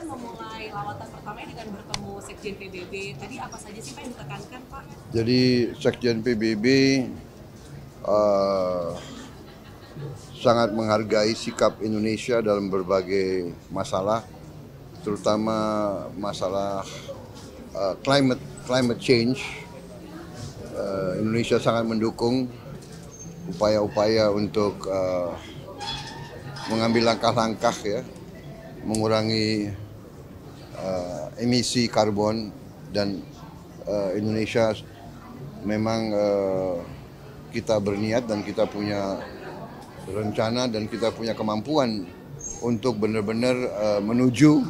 kan memulai lawatan pertamanya dengan bertemu Sekjen PBB. Tadi apa saja sih Pak yang ditekankan Pak? Jadi Sekjen PBB sangat menghargai sikap Indonesia dalam berbagai masalah, terutama masalah climate change. Indonesia sangat mendukung upaya-upaya untuk mengambil langkah-langkah ya, mengurangi emisi karbon, dan Indonesia memang kita berniat dan kita punya rencana dan kita punya kemampuan untuk benar-benar menuju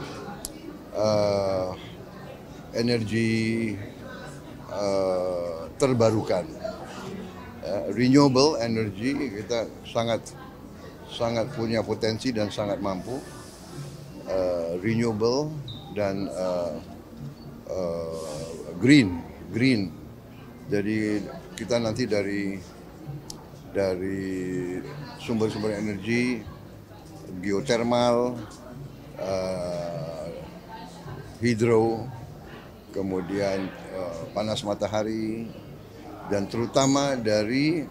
energi terbarukan, renewable energy. Kita sangat punya potensi dan sangat mampu, renewable dan green. Jadi kita nanti dari sumber-sumber energi, geothermal, hidro, kemudian panas matahari, dan terutama dari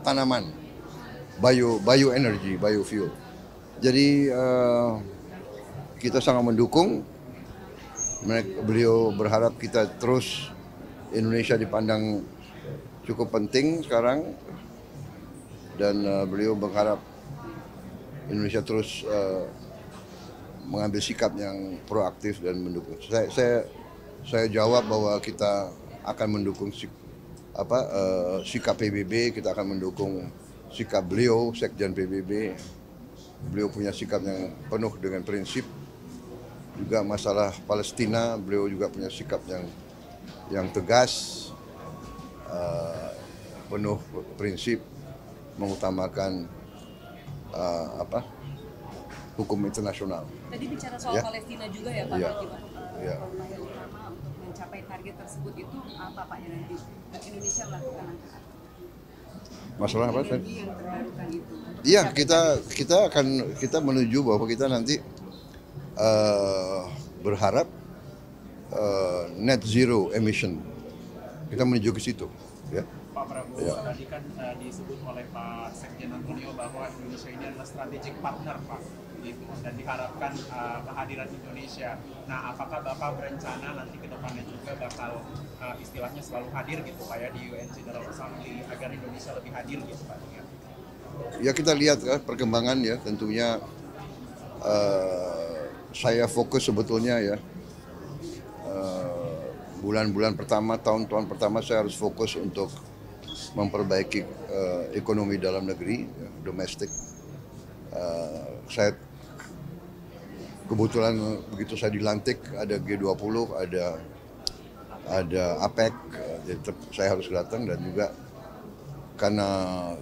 tanaman, bioenergy, biofuel. Jadi kita sangat mendukung. Beliau berharap kita terus, Indonesia dipandang cukup penting sekarang, dan beliau berharap Indonesia terus mengambil sikap yang proaktif dan mendukung. Saya jawab bahwa kita akan mendukung sikap PBB, kita akan mendukung sikap beliau, Sekjen PBB. Beliau punya sikap yang penuh dengan prinsip. Juga masalah Palestina, beliau juga punya sikap yang tegas, penuh prinsip, mengutamakan hukum internasional. Tadi bicara soal Palestina juga ya Pak, ya. Yang utama untuk mencapai target tersebut itu apa Pak yang nanti Indonesia melakukan langkah? Masalah apa? Energi yang terbarukan itu. Iya, kita menuju bahwa kita nanti berharap net zero emission. Kita menuju ke situ, ya. Pak Prabowo, ya. Tadi kan disebut oleh Pak Sekjen Antonio bahwa Indonesia ini adalah strategic partner, Pak, gitu, dan diharapkan kehadiran Indonesia. Nah, apakah Bapak berencana nanti ke depannya juga bakal istilahnya selalu hadir gitu Pak ya di UN General Assembly agar Indonesia lebih hadir gitu Pak? Ya, kita lihat perkembangan ya, tentunya saya fokus sebetulnya ya, bulan-bulan pertama, tahun-tahun pertama saya harus fokus untuk memperbaiki ekonomi dalam negeri, ya, domestik. Saya kebetulan begitu saya dilantik ada G20, ada APEC, jadi saya harus datang, dan juga karena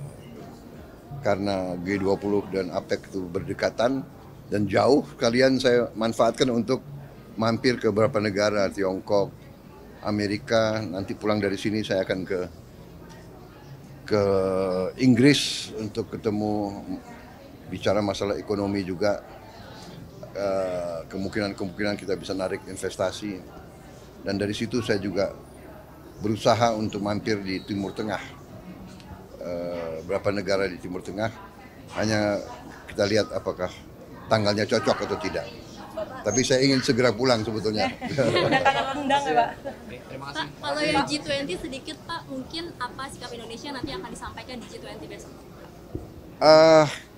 G20 dan APEC itu berdekatan dan jauh, kalian saya manfaatkan untuk mampir ke beberapa negara, Tiongkok, Amerika. Nanti pulang dari sini saya akan ke Inggris untuk ketemu, bicara masalah ekonomi juga, kemungkinan kita bisa narik investasi. Dan dari situ saya juga berusaha untuk mampir di Timur Tengah, beberapa negara di Timur Tengah. Hanya kita lihat apakah tanggalnya cocok atau tidak. Tapi saya ingin segera pulang sebetulnya. Udah tanggal undang ya Pak? Pak, kalau yang G20 sedikit Pak, mungkin apa sikap Indonesia nanti akan disampaikan di G20 besok?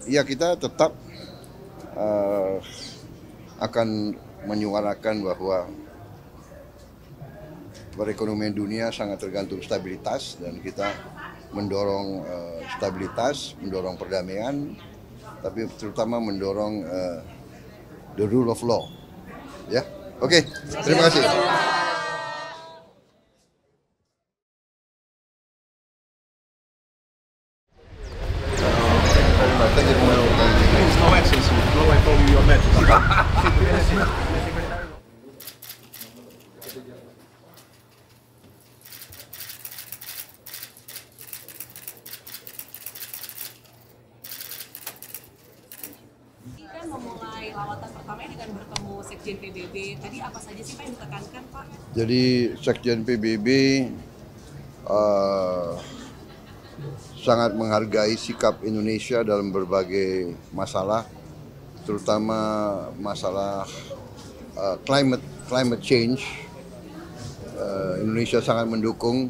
Ya, kita tetap akan menyuarakan bahwa perekonomian dunia sangat tergantung stabilitas, dan kita mendorong stabilitas, mendorong perdamaian, tapi terutama mendorong the rule of law. Ya, oke, terima kasih. Kan memulai lawatan pertamanya dengan bertemu Sekjen PBB. Tadi apa saja sih Pak yang ditekankan Pak? Jadi Sekjen PBB sangat menghargai sikap Indonesia dalam berbagai masalah, terutama masalah climate change. Indonesia sangat mendukung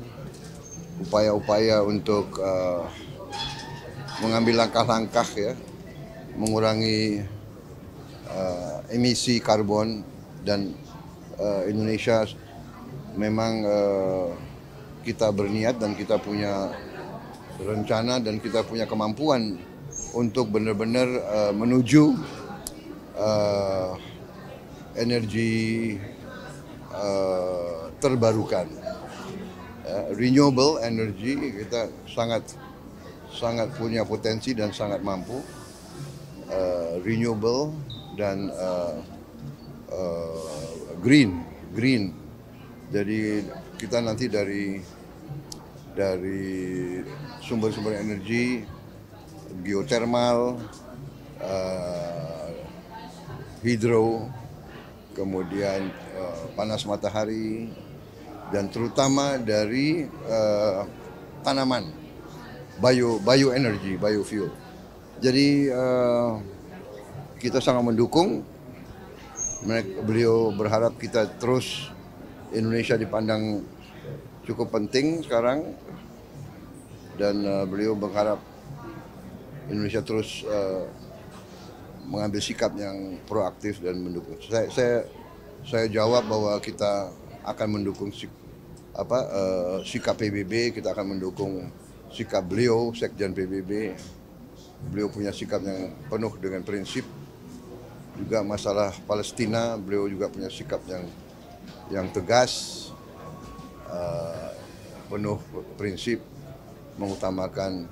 upaya-upaya untuk mengambil langkah-langkah ya, mengurangi emisi karbon, dan Indonesia memang kita berniat dan kita punya rencana dan kita punya kemampuan untuk benar-benar menuju energi terbarukan, renewable energy. Kita sangat punya potensi dan sangat mampu, renewable dan green. Jadi kita nanti dari sumber-sumber energi, geothermal, hidro, kemudian panas matahari, dan terutama dari tanaman, bioenergy, biofuel. Jadi kita sangat mendukung. Beliau berharap kita terus, Indonesia dipandang cukup penting sekarang, dan beliau berharap Indonesia terus mengambil sikap yang proaktif dan mendukung. Saya jawab bahwa kita akan mendukung sikap PBB, kita akan mendukung sikap beliau, Sekjen PBB. Beliau punya sikap yang penuh dengan prinsip. Juga masalah Palestina, beliau juga punya sikap yang tegas, penuh prinsip, mengutamakan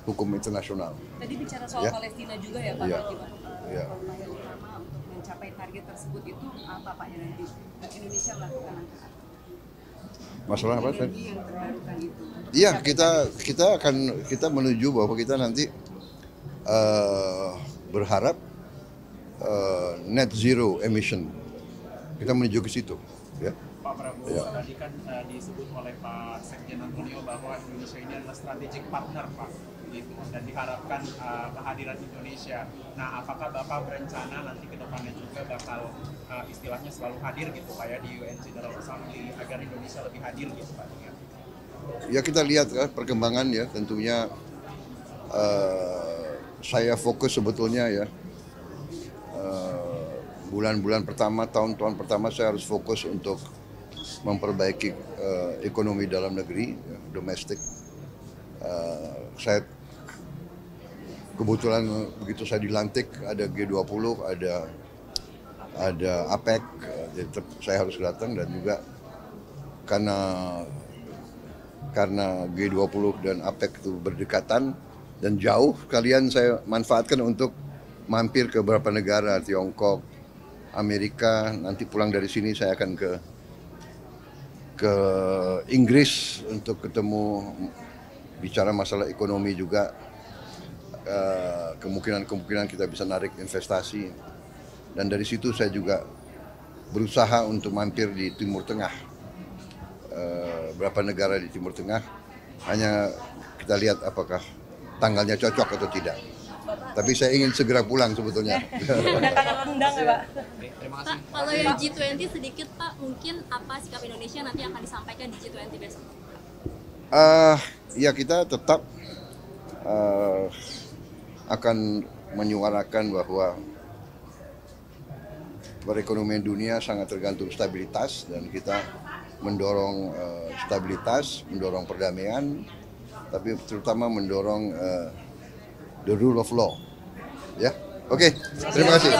hukum internasional. Tadi bicara soal Palestina juga ya Pak, upaya utama untuk mencapai target tersebut itu apa Pak yang nanti Indonesia melakukan langkah? Masalah apa? Energi yang terbarukan itu. Iya, kita menuju bahwa kita nanti berharap net zero emission. Kita menuju ke situ, ya. Pak Prabowo, tadi kan disebut oleh Pak Sekjen Antonio bahwa Indonesia ini adalah strategic partner, Pak, gitu, dan diharapkan kehadiran Indonesia. Nah, apakah Bapak berencana nanti ke depannya juga bakal istilahnya selalu hadir gitu Pak ya di UN General Assembly agar Indonesia lebih hadir gitu Pak? Ya, kita lihat perkembangan ya, tentunya saya fokus sebetulnya ya, bulan-bulan pertama, tahun-tahun pertama saya harus fokus untuk memperbaiki ekonomi dalam negeri, ya, domestik. Saya kebetulan begitu saya dilantik ada G20, ada APEC, jadi saya harus datang, dan juga karena G20 dan APEC itu berdekatan dan jauh, kalian saya manfaatkan untuk mampir ke beberapa negara, Tiongkok, Amerika. Nanti pulang dari sini saya akan ke Inggris untuk ketemu, bicara masalah ekonomi juga, kemungkinan kita bisa narik investasi. Dan dari situ saya juga berusaha untuk mampir di Timur Tengah, beberapa negara di Timur Tengah. Hanya kita lihat apakah tanggalnya cocok atau tidak. Tapi saya ingin segera pulang sebetulnya. Udah tanggal undang ya Pak? Pak, kalau yang G20 sedikit Pak, mungkin apa sikap Indonesia nanti akan disampaikan di G20 besok? Ya, kita tetap akan menyuarakan bahwa perekonomian dunia sangat tergantung stabilitas, dan kita mendorong stabilitas, mendorong perdamaian, tapi terutama mendorong the rule of law. Ya, oke, terima kasih.